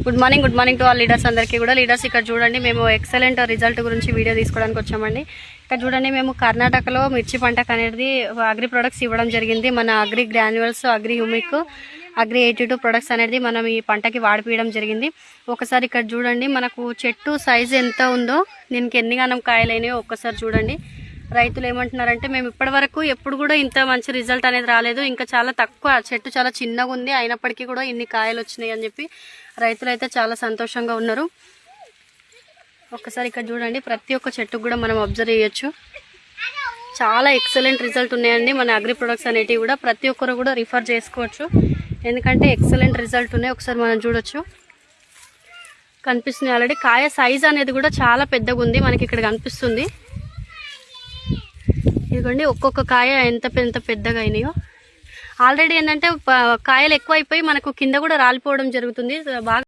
Good morning to all leaders అందరికీ కూడా. Leaders ఇక్కడ చూడండి, మేము ఎక్సలెంట్ రిజల్ట్ గురించి వీడియో తీసుకోవడానికి వచ్చామండి. ఇక్కడ చూడండి, మేము కర్ణాటకలో మిర్చి పంటకు అనేది అగ్రి ప్రొడక్ట్స్ ఇవ్వడం జరిగింది. మన agri granules, agri humic, agri 82 products అనేది మనం ఈ పంటకి వాడిపియడం జరిగింది. ఒకసారి ఇక్కడ చూడండి, మనకు చెట్టు సైజు ఎంత ఉందో, దీనికి ఎన్ని గానం కాయలైనాయో ఒక్కసారి చూడండి. రైతులు ఏమంటున్నారంటే, మేము ఇప్పటి వరకు ఎప్పుడు కూడా ఇంత మంచి రిజల్ట్ అనేది రాలేదు, ఇంకా చాలా తక్కువ, చెట్టు చాలా చిన్నగా ఉంది, అయినప్పటికీ కూడా ఇన్ని కాయలు వచ్చినాయి అని చెప్పి రైతులు అయితే చాలా సంతోషంగా ఉన్నారు. ఒక్కసారి ఇక్కడ చూడండి, ప్రతి ఒక్క చెట్టుకు కూడా మనం అబ్జర్వ్ చేయొచ్చు. చాలా ఎక్సలెంట్ రిజల్ట్ ఉన్నాయండి మన అగ్రి ప్రొడక్ట్స్ అనేటివి కూడా. ప్రతి ఒక్కరు కూడా రిఫర్ చేసుకోవచ్చు, ఎందుకంటే ఎక్సలెంట్ రిజల్ట్ ఉన్నాయి. ఒకసారి మనం చూడొచ్చు, కనిపిస్తుంది ఆల్రెడీ. కాయ సైజ్ అనేది కూడా చాలా పెద్దగా ఉంది, మనకి ఇక్కడ కనిపిస్తుంది. ఇదిగోండి, ఒక్కొక్క కాయ ఎంత పెద్దగా అయినాయో. ఆల్రెడీ ఏంటంటే కాయలు ఎక్కువైపోయి మనకు కింద కూడా రాలిపోవడం జరుగుతుంది బాగా.